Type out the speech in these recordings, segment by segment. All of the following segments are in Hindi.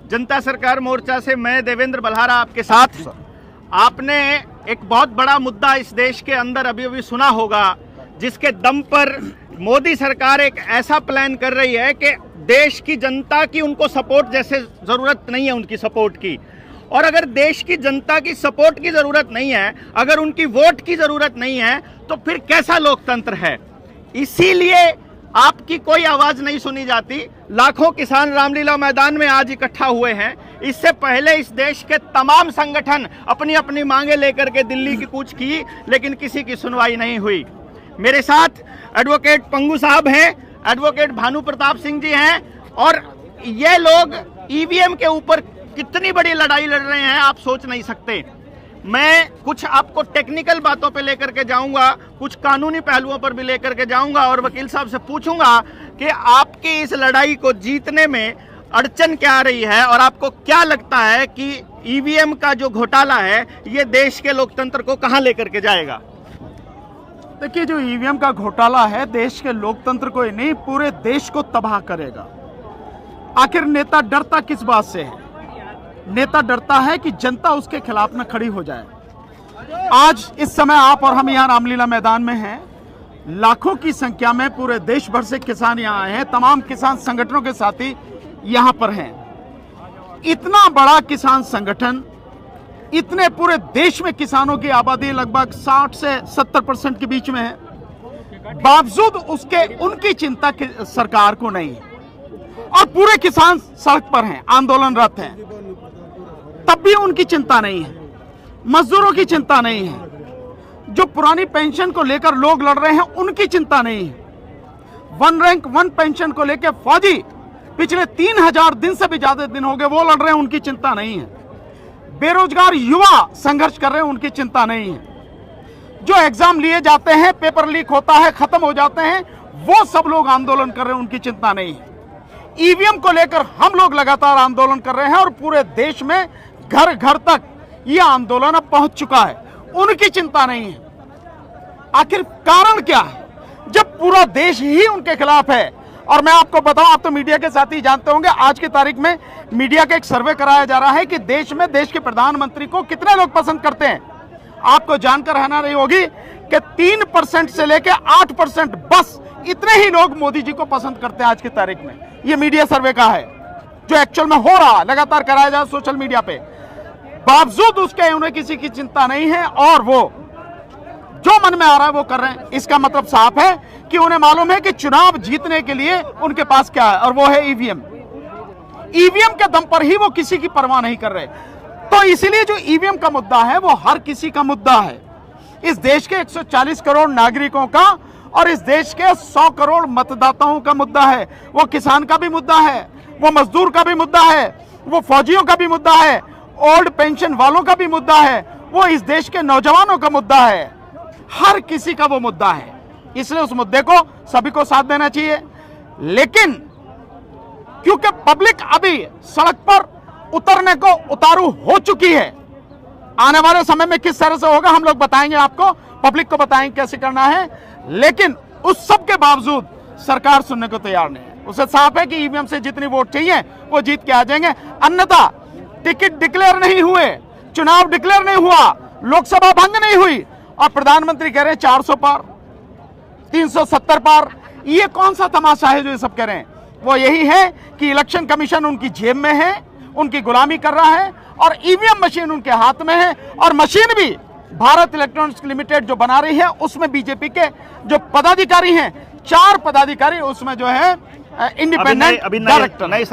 जनता सरकार मोर्चा से मैं देवेंद्र बल्हारा आपके साथ। आपने एक बहुत बड़ा मुद्दा इस देश के अंदर अभी अभी सुना होगा, जिसके दम पर मोदी सरकार एक ऐसा प्लान कर रही है कि देश की जनता की उनको सपोर्ट जैसे ज़रूरत नहीं है उनकी सपोर्ट की। और अगर देश की जनता की सपोर्ट की ज़रूरत नहीं है, अगर उनकी वोट की ज़रूरत नहीं है, तो फिर कैसा लोकतंत्र है। इसीलिए आपकी कोई आवाज़ नहीं सुनी जाती। लाखों किसान रामलीला मैदान में आज इकट्ठा हुए हैं। इससे पहले इस देश के तमाम संगठन अपनी अपनी मांगे लेकर के दिल्ली की कूच की, लेकिन किसी की सुनवाई नहीं हुई। मेरे साथ एडवोकेट पंगू साहब हैं, एडवोकेट भानु प्रताप सिंह जी हैं, और ये लोग ईवीएम के ऊपर कितनी बड़ी लड़ाई लड़ रहे हैं आप सोच नहीं सकते। मैं कुछ आपको टेक्निकल बातों पे लेकर के जाऊंगा, कुछ कानूनी पहलुओं पर भी लेकर के जाऊंगा, और वकील साहब से पूछूंगा कि आपकी इस लड़ाई को जीतने में अड़चन क्या आ रही है, और आपको क्या लगता है कि ईवीएम का जो घोटाला है ये देश के लोकतंत्र को कहां लेकर के जाएगा। देखिए, जो ईवीएम का घोटाला है देश के लोकतंत्र को ही नहीं पूरे देश को तबाह करेगा। आखिर नेता डरता किस बात से है? नेता डरता है कि जनता उसके खिलाफ न खड़ी हो जाए। आज इस समय आप और हम यहाँ रामलीला मैदान में हैं। लाखों की संख्या में पूरे देश भर से किसान यहाँ आए हैं। तमाम किसान संगठनों के साथी यहाँ पर हैं। इतना बड़ा किसान संगठन, इतने पूरे देश में किसानों की आबादी लगभग 60 से 70% के बीच में है, बावजूद उसके उनकी चिंता सरकार को नहीं है। और पूरे किसान सड़क पर हैं, आंदोलनरत हैं, तब भी उनकी चिंता नहीं है। मजदूरों की चिंता नहीं है। जो पुरानी पेंशन को लेकर लोग लड़ रहे हैं उनकी चिंता नहीं है। वन रैंक वन पेंशन को लेकर फौजी पिछले 3000 दिन से भी ज्यादा दिन हो गए वो लड़ रहे हैं, उनकी चिंता नहीं है। बेरोजगार युवा संघर्ष कर रहे हैं, उनकी चिंता नहीं है। जो एग्जाम लिए जाते हैं, पेपर लीक होता है, खत्म हो जाते हैं, वो सब लोग आंदोलन कर रहे हैं, उनकी चिंता नहीं है। ईवीएम को लेकर हम लोग लगातार आंदोलन कर रहे हैं और पूरे देश में घर घर तक यह आंदोलन अब पहुंच चुका है, उनकी चिंता नहीं है। आखिर कारण क्या है जब पूरा देश ही उनके खिलाफ है? और मैं आपको बताऊं, आप तो मीडिया के साथ ही जानते होंगे, आज की तारीख में मीडिया का एक सर्वे कराया जा रहा है कि देश में देश के प्रधानमंत्री को कितने लोग पसंद करते हैं। आपको जानकर हैरानी रही होगी कि 3% से लेकर 8% बस इतने ही लोग मोदी जी को पसंद करते हैं आज की तारीख में। ये मीडिया सर्वे का है जो एक्चुअल में हो रहा, लगातार कराया जा सोशल मीडिया पे। बावजूद उसके उन्हें किसी की चिंता नहीं है और वो जो मन में आ रहा है वो कर रहे हैं। इसका मतलब साफ है कि उन्हें मालूम है कि चुनाव जीतने के लिए उनके पास क्या है, और वो है ईवीएम। ईवीएम के दम पर ही वो किसी की परवाह नहीं कर रहे। तो इसीलिए जो ईवीएम का मुद्दा है वो हर किसी का मुद्दा है। इस देश के 140 करोड़ नागरिकों का और इस देश के 100 करोड़ मतदाताओं का मुद्दा है। वो किसान का भी मुद्दा है, वो मजदूर का भी मुद्दा है, वो फौजियों का भी मुद्दा है, ओल्ड पेंशन वालों का भी मुद्दा है, वो इस देश के नौजवानों का मुद्दा है। हर किसी का वो मुद्दा है। इसलिए उस मुद्दे को सभी को साथ देना चाहिए। लेकिन क्योंकि पब्लिक अभी सड़क पर उतरने को उतारू हो चुकी है, आने वाले समय में किस तरह से होगा हम लोग बताएंगे आपको, पब्लिक को बताएंगे कैसे करना है। लेकिन उस सब के बावजूद सरकार सुनने को तैयार नहीं है। उसे साफ है कि ईवीएम से जितनी वोट चाहिए वो जीत के आ जाएंगे। अन्यथा टिकट डिक्लेयर नहीं हुए, चुनाव डिक्लेयर नहीं हुआ, लोकसभा भंग नहीं हुई, और प्रधानमंत्री कह रहे हैं 400 पार, 370 पार। ये कौन सा तमाशा है जो ये सब कह रहे हैं? वो यही है कि इलेक्शन कमीशन उनकी जेब में है, उनकी गुलामी कर रहा है, और ईवीएम मशीन उनके हाथ में है। और मशीन भी भारत इलेक्ट्रॉनिक्स लिमिटेड जो बना रही है उसमें बीजेपी के जो पदाधिकारी हैं, 4 पदाधिकारी उसमें जो है इंडिपेंडेंट डायरेक्टर नए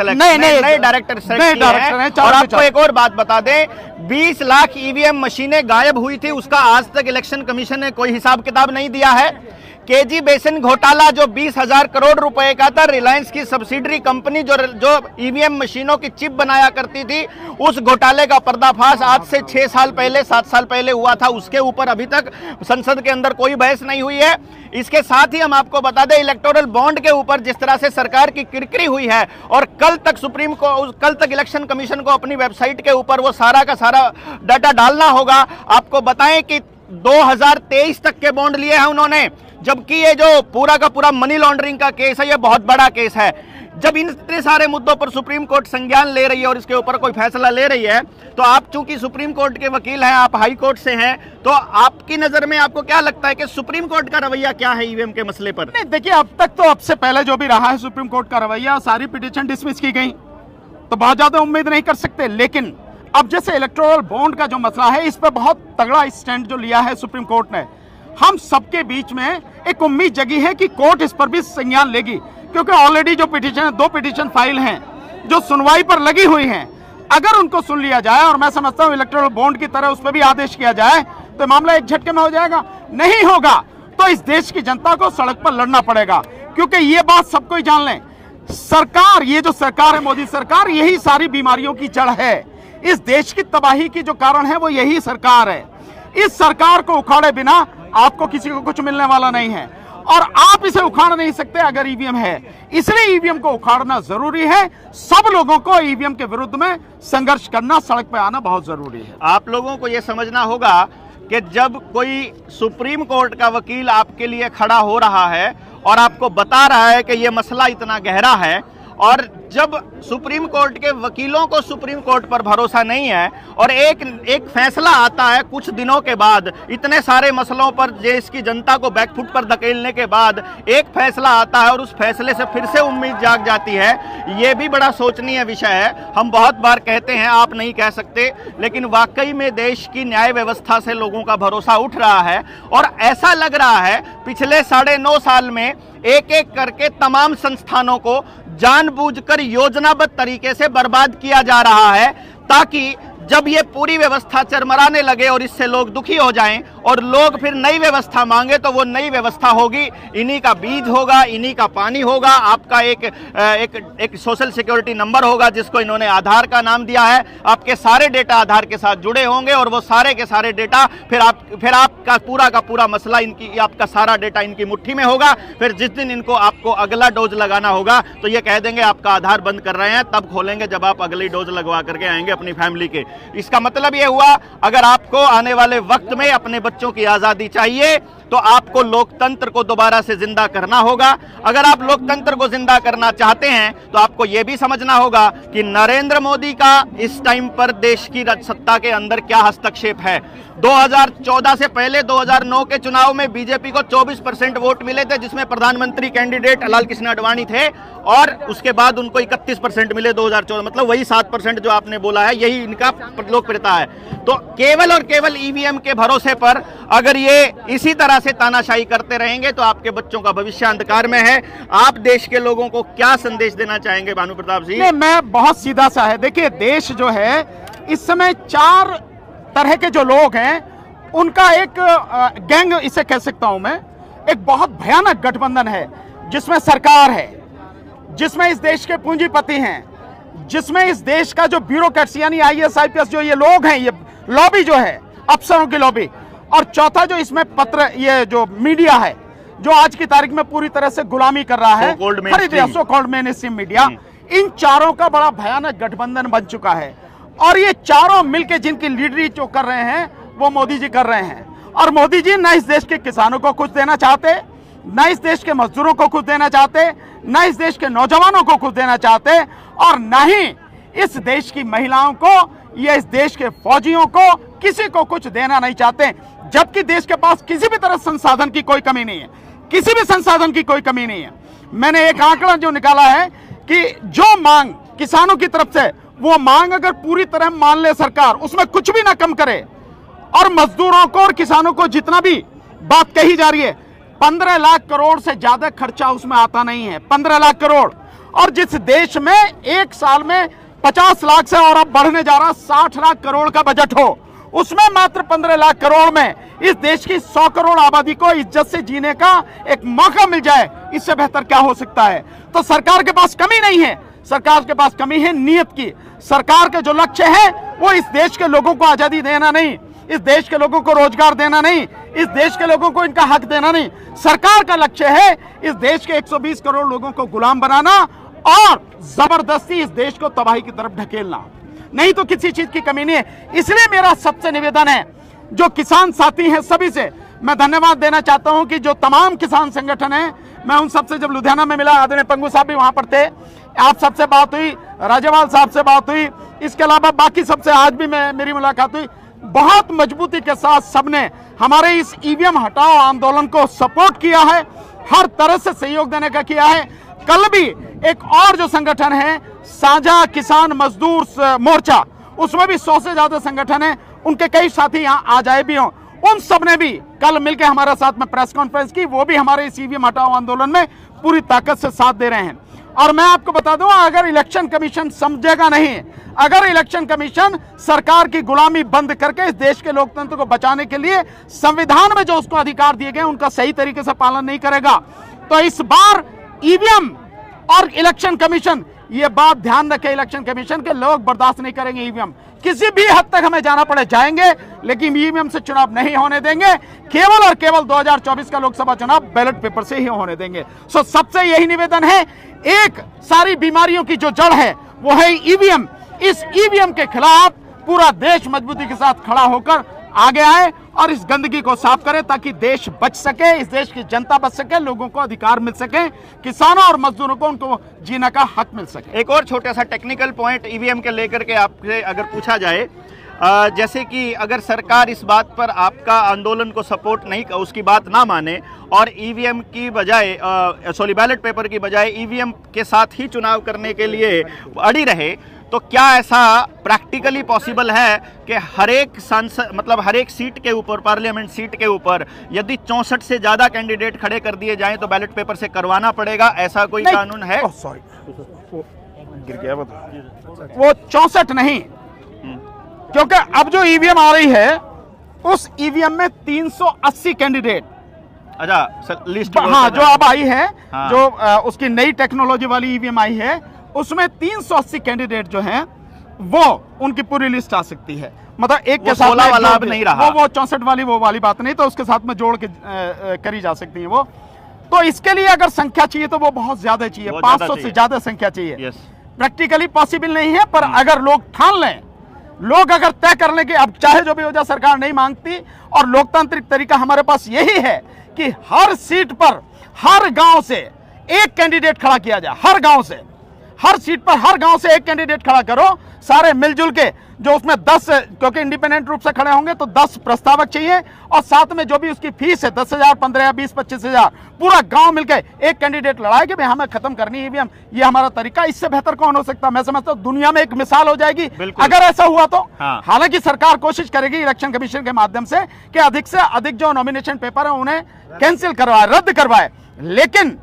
डायरेक्टर हैं। और आपको एक और बात बता दें, 20 लाख ईवीएम मशीनें गायब हुई थी, उसका आज तक इलेक्शन कमीशन ने कोई हिसाब किताब नहीं दिया है। केजी बेसिन घोटाला जो 20,000 करोड़ रुपए का था, रिलायंस की सब्सिडरी कंपनी जो ईवीएम मशीनों की चिप बनाया करती थी, उस घोटाले का पर्दाफाश आज से 6 साल पहले 7 साल पहले हुआ था। उसके ऊपर अभी तक संसद के अंदर कोई बहस नहीं हुई है। इसके साथ ही हम आपको बता दें, इलेक्टोरल बॉन्ड के ऊपर जिस तरह से सरकार की किरकिरी हुई है, और कल तक इलेक्शन कमीशन को अपनी वेबसाइट के ऊपर वो सारा का सारा डाटा डालना होगा। आपको बताएं कि 2023 तक के बॉन्ड लिए हैं उन्होंने, जबकि ये जो पूरा का पूरा मनी लॉन्ड्रिंग का केस है, ये बहुत बड़ा केस है। जब इतने सारे मुद्दों पर सुप्रीम कोर्ट संज्ञान ले रही है और इसके ऊपर कोई फैसला ले रही है, तो आप चूंकि सुप्रीम कोर्ट के वकील हैं, आप हाई कोर्ट से हैं, तो आपकी नजर में आपको क्या लगता है कि सुप्रीम कोर्ट का रवैया क्या है ईवीएम के मसले पर? नहीं, देखिए, अब तक तो अब से पहले जो भी रहा है सुप्रीम कोर्ट का रवैया, सारी पिटीशन डिसमिस की गई, तो बहुत ज्यादा उम्मीद नहीं कर सकते। लेकिन अब जैसे इलेक्टोरल बॉन्ड का जो मसला है, इस पर बहुत तगड़ा स्टैंड जो लिया है सुप्रीम कोर्ट ने, हम सबके बीच में एक उम्मीद जगी है कि कोर्ट इस पर भी संज्ञान लेगी, क्योंकि ऑलरेडी जो पिटीशन, 2 पिटीशन फाइल हैं जो सुनवाई पर लगी हुई हैं, अगर उनको सुन लिया जाए और मैं समझता हूं इलेक्टोरल बॉन्ड की तरह उस पर भी आदेश किया जाए, तो मामला एक झटके में हो जाएगा। नहीं होगा तो इस देश की जनता को सड़क पर लड़ना पड़ेगा, क्योंकि ये बात सबको ही जान लें, सरकार, ये जो सरकार है, मोदी सरकार, यही सारी बीमारियों की जड़ है। इस देश की तबाही की जो कारण है वो यही सरकार है। इस सरकार को उखाड़े बिना आपको किसी को कुछ मिलने वाला नहीं है, और आप इसे उखाड़ नहीं सकते अगर ईवीएम है। इसलिए ईवीएम को उखाड़ना जरूरी है। सब लोगों को ईवीएम के विरुद्ध में संघर्ष करना, सड़क पर आना बहुत जरूरी है। आप लोगों को यह समझना होगा कि जब कोई सुप्रीम कोर्ट का वकील आपके लिए खड़ा हो रहा है और आपको बता रहा है कि यह मसला इतना गहरा है, और जब सुप्रीम कोर्ट के वकीलों को सुप्रीम कोर्ट पर भरोसा नहीं है और एक फैसला आता है कुछ दिनों के बाद, इतने सारे मसलों पर देश की जनता को बैकफुट पर धकेलने के बाद एक फैसला आता है और उस फैसले से फिर से उम्मीद जाग जाती है, ये भी बड़ा सोचनीय विषय है। हम बहुत बार कहते हैं, आप नहीं कह सकते, लेकिन वाकई में देश की न्याय व्यवस्था से लोगों का भरोसा उठ रहा है। और ऐसा लग रहा है पिछले 9.5 साल में एक एक करके तमाम संस्थानों को जानबूझकर योजनाबद्ध तरीके से बर्बाद किया जा रहा है, ताकि जब ये पूरी व्यवस्था चरमराने लगे और इससे लोग दुखी हो जाएं और लोग फिर नई व्यवस्था मांगे, तो वो नई व्यवस्था होगी, इन्हीं का बीज होगा, इन्हीं का पानी होगा, आपका एक सोशल सिक्योरिटी नंबर होगा जिसको इन्होंने आधार का नाम दिया है। आपके सारे डेटा आधार के साथ जुड़े होंगे और वो सारे के सारे डेटा फिर आपका पूरा का पूरा मसला, आपका सारा डेटा इनकी मुट्ठी में होगा। फिर जिस दिन इनको आपको अगला डोज लगाना होगा तो ये कह देंगे आपका आधार बंद कर रहे हैं, तब खोलेंगे जब आप अगली डोज लगवा करके आएंगे अपनी फैमिली के। इसका मतलब यह हुआ, अगर आपको आने वाले वक्त में अपने बच्चों की आजादी चाहिए तो आपको लोकतंत्र को दोबारा से जिंदा करना होगा। अगर आप लोकतंत्र को जिंदा करना चाहते हैं तो आपको यह भी समझना होगा कि नरेंद्र मोदी का इस टाइम पर देश की सत्ता के अंदर क्या हस्तक्षेप है। 2014 से पहले 2009 के चुनाव में बीजेपी को 24% वोट मिले थे, जिसमें प्रधानमंत्री कैंडिडेट लाल कृष्ण आडवाणी थे, और उसके बाद उनको 31% मिले 2014, मतलब वही 7% जो आपने बोला है, यही इनका लोकप्रियता है। तो केवल और केवल ईवीएम के भरोसे पर अगर ये इसी तरह से तानाशाही करते रहेंगे तो आपके बच्चों का भविष्य अंधकार में है। आप देश के लोगों को क्या संदेश देना चाहेंगे भानु प्रताप जी? मैं बहुत सीधा सा है, देखिए, देश जो है इस समय 4 तरह के जो लोग हैं उनका एक गैंग इसे कह सकता हूं मैं, एक बहुत भयानक गठबंधन है, जिसमें सरकार है, जिसमें इस देश के पूंजीपति हैं, जिसमें इस देश का जो ब्यूरोक्रेट्स यानी IAS IPS जो ये लोग हैं, ये लॉबी जो है, अफसरों की लॉबी, और चौथा जो इसमें ये जो मीडिया है जो आज की तारीख में पूरी तरह से गुलामी कर रहा है, सो कॉल्ड मेनस्ट्रीम मीडिया, इन चारों का बड़ा भयानक गठबंधन बन चुका है। और ये चारों मिलकर जिनकी लीडरी जो कर रहे हैं वो मोदी जी कर रहे हैं। और मोदी जी न इस देश के किसानों को कुछ देना चाहते, न इस देश के मजदूरों को कुछ देना चाहते, न इस देश के नौजवानों को कुछ देना चाहते, और न ही इस देश की महिलाओं को या इस देश के फौजियों को, किसी को कुछ देना नहीं चाहते। जबकि देश के पास किसी भी तरह संसाधन की कोई कमी नहीं है, किसी भी संसाधन की कोई कमी नहीं है। मैंने एक आंकड़ा जो निकाला है कि जो मांग किसानों की तरफ से, वो मांग अगर पूरी तरह मान ले सरकार, उसमें कुछ भी ना कम करे, और मजदूरों को और किसानों को जितना भी बात कही जा रही है, 15 लाख करोड़ से ज्यादा खर्चा उसमें आता नहीं है, 15 लाख करोड़। और जिस देश में एक साल में 50 लाख से और अब बढ़ने जा रहा 60 लाख करोड़ का बजट हो, उसमें मात्र 15 लाख करोड़ में इस देश की 100 करोड़ आबादी को इज्जत से जीने का एक मौका मिल जाए, इससे बेहतर क्या हो सकता है। तो सरकार के पास कमी नहीं है, सरकार के पास कमी है नीयत की। सरकार के जो लक्ष्य है वो इस देश के लोगों को आजादी देना नहीं, इस देश के लोगों को रोजगार देना नहीं, इस देश के लोगों को इनका हक देना नहीं। सरकार का लक्ष्य है इस देश के 120 करोड़ लोगों को गुलाम बनाना और जबरदस्ती इस देश को तबाही की तरफ ढकेलना, नहीं तो किसी चीज की कमी नहीं है। इसलिए मेरा सबसे निवेदन है जो किसान साथी हैं सभी से मैं धन्यवाद देना चाहता हूं कि जो तमाम किसान संगठन हैं, मैं उन सबसे जब लुधियाना में मिला, आदरणीय पंगू साहब भी वहां पर थे, आप सबसे बात हुई, राजेवाल साहब से बात हुई, इसके अलावा बाकी सबसे आज भी मेरी मुलाकात हुई। बहुत मजबूती के साथ सबने हमारे इस ईवीएम हटाओ आंदोलन को सपोर्ट किया है, हर तरह से सहयोग देने का किया है। कल भी एक और जो संगठन है साझा किसान मजदूर मोर्चा, उसमें भी 100 से ज्यादा संगठन है, उनके कई साथी यहाँ आ जाए भी हों, उन सब ने भी कल मिलकर हमारे साथ में प्रेस कॉन्फ्रेंस की, वो भी हमारे इस ईवीएम हटाओ आंदोलन में पूरी ताकत से साथ दे रहे हैं। और मैं आपको बता दूं, अगर इलेक्शन कमीशन समझेगा नहीं, अगर इलेक्शन कमीशन सरकार की गुलामी बंद करके इस देश के लोकतंत्र को बचाने के लिए संविधान में जो उसको अधिकार दिए गए उनका सही तरीके से पालन नहीं करेगा, तो इस बार ईवीएम और इलेक्शन कमीशन, ये बात ध्यान रखे इलेक्शन कमीशन के, लोग बर्दाश्त नहीं करेंगे ईवीएम। किसी भी हद तक हमें जाना पड़े जाएंगे, लेकिन ईवीएम से चुनाव नहीं होने देंगे। केवल और केवल 2024 का लोकसभा चुनाव बैलेट पेपर से ही होने देंगे। सो सबसे यही निवेदन है, एक सारी बीमारियों की जो जड़ है वो है ईवीएम। इस ईवीएम के खिलाफ पूरा देश मजबूती के साथ खड़ा होकर आगे आए और इस गंदगी को साफ करें, ताकि देश बच सके, इस देश की जनता बच सके, लोगों को अधिकार मिल सके, किसानों और मजदूरों को उनको जीने का हक मिल सके। एक और छोटा सा टेक्निकल पॉइंट ईवीएम के लेकर के आपसे अगर पूछा जाए, जैसे कि अगर सरकार इस बात पर आपका आंदोलन को सपोर्ट नहीं, उसकी बात ना माने और ईवीएम की बजाय बैलेट पेपर की बजाय ईवीएम के साथ ही चुनाव करने के लिए अड़ी रहे, तो क्या ऐसा प्रैक्टिकली पॉसिबल है कि हर एक सांसद, मतलब हर एक सीट के ऊपर, पार्लियामेंट सीट के ऊपर यदि 64 से ज्यादा कैंडिडेट खड़े कर दिए जाएं तो बैलेट पेपर से करवाना पड़ेगा? ऐसा कोई कानून है? सॉरी, गिर गया वो 64 नहीं, क्योंकि अब जो ईवीएम आ रही है उस ईवीएम में 380 कैंडिडेट, अच्छा लिस्ट, हाँ, जो अब आई है, हाँ, जो उसकी नई टेक्नोलॉजी वाली ईवीएम आई है, उसमें 380 कैंडिडेट जो हैं वो उनकी पूरी लिस्ट आ सकती है। मतलब एक के साथ वाला अब नहीं रहा, वो 64 वाली वो वाली बात नहीं, तो उसके साथ में जोड़ के करी जा सकती है वो। तो इसके लिए अगर संख्या चाहिए तो वो बहुत ज्यादा चाहिए, 500 से ज्यादा संख्या चाहिए। प्रैक्टिकली पॉसिबल नहीं है, पर अगर लोग ठान लें, लोग अगर तय कर लें कि अब चाहे जो भी हो जाए सरकार नहीं मांगती, और लोकतांत्रिक तरीका हमारे पास यही है कि हर सीट पर हर गांव से एक कैंडिडेट खड़ा किया जाए, हर गांव से, हर सीट पर हर गांव से एक कैंडिडेट खड़ा करो, सारे मिलजुल के, जो उसमें 10, क्योंकि इंडिपेंडेंट रूप से खड़े होंगे तो 10 प्रस्तावक चाहिए, और साथ में जो भी उसकी फीस है 10,000, 15,000, 20-25,000, पूरा गांव मिलकर एक कैंडिडेट लड़ाए कि भाई हमें खत्म करनी है ईवीएम, ये हमारा तरीका। इससे बेहतर कौन हो सकता? मैं समझता हूं दुनिया में एक मिसाल हो जाएगी अगर ऐसा हुआ तो। हाँ। हालांकि सरकार कोशिश करेगी इलेक्शन कमीशन के माध्यम से कि अधिक से अधिक जो नॉमिनेशन पेपर है उन्हें कैंसिल करवाए, रद्द करवाए, लेकिन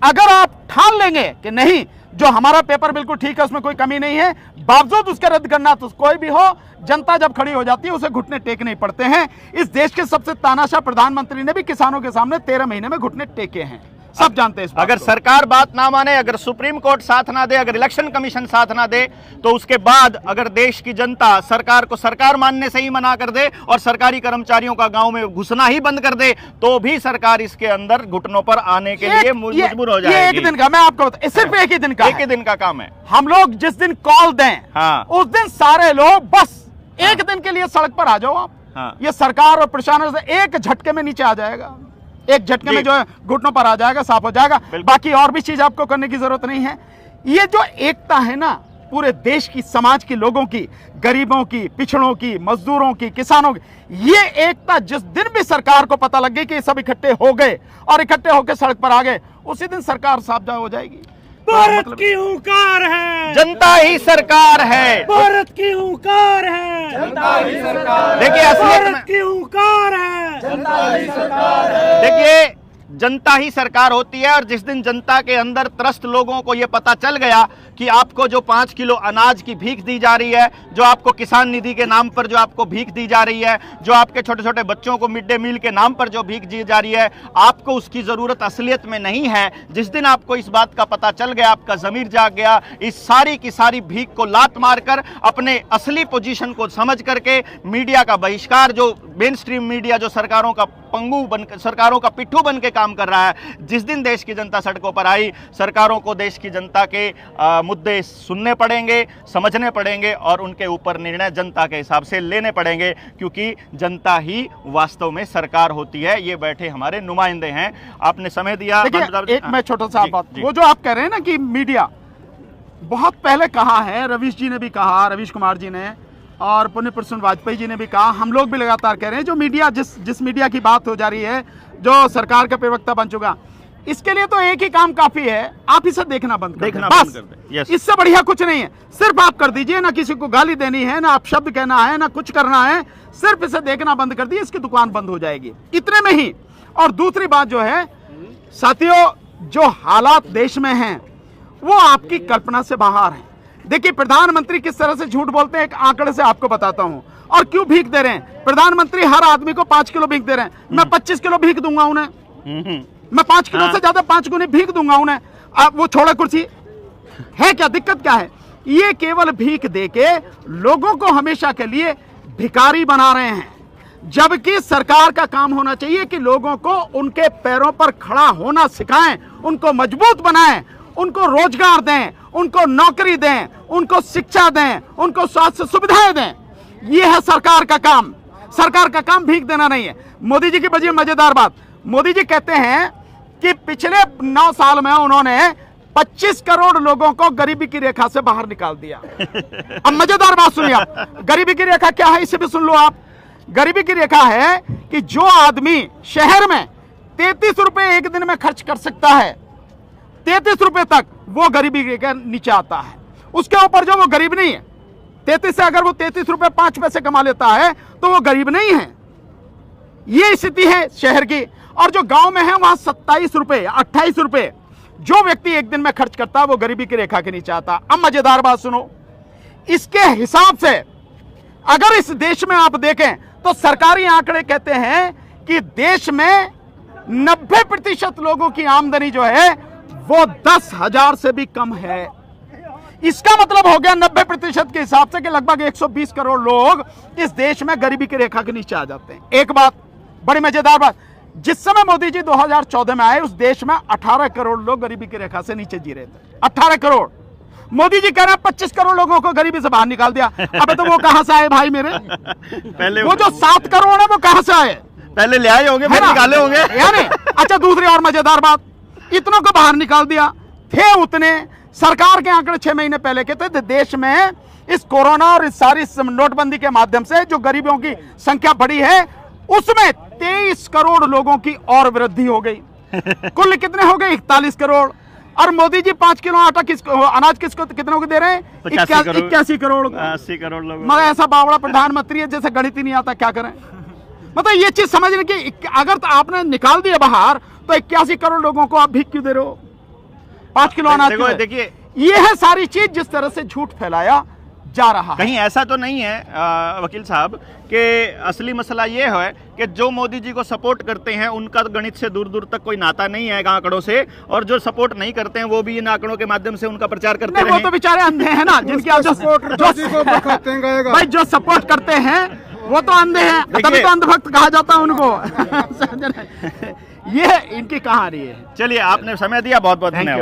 अगर आप ठान लेंगे कि नहीं, जो हमारा पेपर बिल्कुल ठीक है, उसमें कोई कमी नहीं है, बावजूद उसके रद्द करना, तो कोई भी हो, जनता जब खड़ी हो जाती है उसे घुटने टेकने पड़ते हैं। इस देश के सबसे तानाशाह प्रधानमंत्री ने भी किसानों के सामने 13 महीने में घुटने टेके हैं, सब जानते हैं। अगर सरकार बात ना माने, अगर सुप्रीम कोर्ट साथ ना दे, अगर इलेक्शन कमीशन साथ ना दे, तो उसके बाद अगर देश की जनता सरकार को सरकार मानने से ही मना कर दे और सरकारी कर्मचारियों का गांव में घुसना ही बंद कर दे, तो भी सरकार इसके अंदर घुटनों पर आने के लिए मजबूर हो जाएगी। ये एक दिन का, मैं आपको बता, सिर्फ एक ही दिन का, एक ही दिन का काम है। हम लोग जिस दिन कॉल दें, हाँ, उस दिन सारे लोग बस एक दिन के लिए सड़क पर आ जाओ आप। हाँ। ये सरकार और प्रशासन से एक झटके में नीचे आ जाएगा, एक झटके में जो है घुटनों पर आ जाएगा, साफ हो जाएगा। बाकी और भी चीज आपको करने की जरूरत नहीं है। ये जो एकता है ना पूरे देश की, समाज के लोगों की, गरीबों की, पिछड़ों की, मजदूरों की, किसानों की, ये एकता जिस दिन भी सरकार को पता लग गई कि सब इकट्ठे हो गए और इकट्ठे होकर सड़क पर आ गए, उसी दिन सरकार साफ हो जाएगी। भारत की हुंकार है, जनता ही सरकार है, भारत की हुंकार है, जनता ही सरकार। देखिए भारत की हुंकार है, जनता ही सरकार है। देखिए जनता ही सरकार होती है, और जिस दिन जनता के अंदर त्रस्त लोगों को यह पता चल गया कि आपको जो 5 किलो अनाज की भीख दी जा रही है, जो आपको किसान निधि के नाम पर जो आपको भीख दी जा रही है, जो आपके छोटे छोटे बच्चों को मिड डे मील के नाम पर जो भीख दी जा रही है, आपको उसकी जरूरत असलियत में नहीं है। जिस दिन आपको इस बात का पता चल गया, आपका जमीर जाग गया, इस सारी की सारी भीख को लात मारकर अपने असली पोजीशन को समझ करके मीडिया का बहिष्कार, जो मेन स्ट्रीम मीडिया जो सरकारों का पंगु बन, सरकारों का पिट्ठू बन के काम कर रहा है। जिस दिन देश की जनता सड़कों पर आई, सरकारों को देश की जनता के मुद्दे सुनने पड़ेंगे, समझने पड़ेंगे और उनके ऊपर निर्णय जनता के हिसाब से लेने पड़ेंगे, क्योंकि जनता ही वास्तव में सरकार होती है। ये बैठे हमारे नुमाइंदे हैं। आपने समय दिया। एक मैं छोटा सा बात, वो जो आप कह रहे हैं ना कि मीडिया, बहुत पहले कहा है, रवीश जी ने भी कहा, रवीश कुमार जी ने, और पुण्य प्रसून वाजपेयी जी ने भी कहा, हम लोग भी लगातार कह रहे हैं, जो मीडिया जिस मीडिया की बात हो जा रही है, जो सरकार का प्रवक्ता बन चुका, इसके लिए तो एक ही काम काफी है, आप इसे देखना बंद कर दें, बस। इससे बढ़िया कुछ नहीं है। सिर्फ आप कर दीजिए, ना किसी को गाली देनी है, ना आप शब्द कहना है, ना कुछ करना है, सिर्फ इसे देखना बंद कर दिए, इसकी दुकान बंद हो जाएगी, इतने में ही। और दूसरी बात जो है साथियों, जो हालात देश में हैं वो आपकी कल्पना से बाहर है। देखिए प्रधानमंत्री किस तरह से झूठ बोलते हैं, एक आंकड़े से आपको बताता हूं। और क्यों भीख दे रहे हैं प्रधानमंत्री? हर आदमी को 5 किलो भीख दे रहे हैं। मैं 25 किलो भीख दूंगा उन्हें, मैं 5 किलो से ज्यादा 5 गुनी भीख दूंगा उन्हें। अब वो छोड़ा कुर्सी है, क्या दिक्कत क्या है? ये केवल भीख देके लोगों को हमेशा के लिए भिखारी बना रहे हैं, जबकि सरकार का काम होना चाहिए कि लोगों को उनके पैरों पर खड़ा होना सिखाएं, उनको मजबूत बनाएं, उनको रोजगार दें, उनको नौकरी दें, उनको शिक्षा दें, उनको स्वास्थ्य सुविधाएं दें। यह है सरकार का काम। सरकार का काम भीख देना नहीं है। मोदी जी की बड़ी मजेदार बात, मोदी जी कहते हैं कि पिछले 9 साल में उन्होंने 25 करोड़ लोगों को गरीबी की रेखा से बाहर निकाल दिया। अब मजेदार बात सुनिए आप, गरीबी की रेखा क्या है इसे भी सुन लो आप। गरीबी की रेखा है कि जो आदमी शहर में 33 रुपए एक दिन में खर्च कर सकता है, 33 रुपए तक, वो गरीबी के नीचे आता है। उसके ऊपर जो वो गरीब नहीं है, 33 से अगर वो 33 रुपए 5 पैसे कमा लेता है तो वो गरीब नहीं है। ये स्थिति है शहर की। और जो गांव में है वहां 27 रुपए 28 रुपए जो व्यक्ति एक दिन में खर्च करता है वो गरीबी की रेखा के नीचे आता। अब मजेदार बात सुनो, इसके हिसाब से अगर इस देश में आप देखें तो सरकारी आंकड़े कहते हैं कि देश में 90% लोगों की आमदनी जो है वो 10,000 से भी कम है। इसका मतलब हो गया 90% के हिसाब से कि लगभग 120 करोड़ लोग इस देश में गरीबी की रेखा के नीचे आ जाते हैं। एक बात बड़ी मजेदार बात, जिस समय मोदी जी 2014 में आए उस देश में 18 करोड़ लोग गरीबी की रेखा से नीचे जी रहे थे। 18 करोड़। मोदी जी कह रहे हैं 25 करोड़ लोगों को गरीबी से बाहर निकाल दिया। अबे तो वो कहां से आए भाई मेरे? पहले वो जो 7 करोड़ है वो कहां से आए? पहले ले आए होंगे, फिर निकाले होंगे। यानी अच्छा, दूसरी और मजेदार बात, इतनों को बाहर निकाल दिया थे उतने। सरकार के आंकड़े 6 महीने पहले के थे, देश में इस कोरोना और इस सारी नोटबंदी के माध्यम से जो गरीबों की संख्या बढ़ी है उसमें 23 करोड़ लोगों की और वृद्धि हो गई। कुल कितने हो गए? 41 करोड़। और मोदी जी 5 किलो आटा अनाज किसको कितनों को दे रहे हैं? 81 करोड़ 80 करोड़ लोग। मतलब ऐसा बावड़ा प्रधानमंत्री है जैसे गणित ही नहीं आता, क्या करें? मतलब ये चीज समझने की, अगर तो आपने निकाल दिया बाहर तो 81 करोड़ लोगों को आप भीख क्यों दे रहे हो? 5 किलो अनाज। देखिए ये है सारी चीज जिस तरह से झूठ फैलाया जा रहा है। कहीं ऐसा तो नहीं है वकील साहब कि असली मसला ये है कि जो मोदी जी को सपोर्ट करते हैं उनका गणित से दूर दूर तक कोई नाता नहीं है आंकड़ों से, और जो सपोर्ट नहीं करते हैं वो भी इन आंकड़ों के माध्यम से उनका प्रचार करते हैं। वो तो बेचारे अंधे हैं ना, जिनकी आप भाई जो सपोर्ट करते हैं वो तो अंधे हैं, तभी तो अंधभक्त कहा जाता है उनको। ये इनकी कहानी है। चलिए, आपने समय दिया, बहुत बहुत धन्यवाद।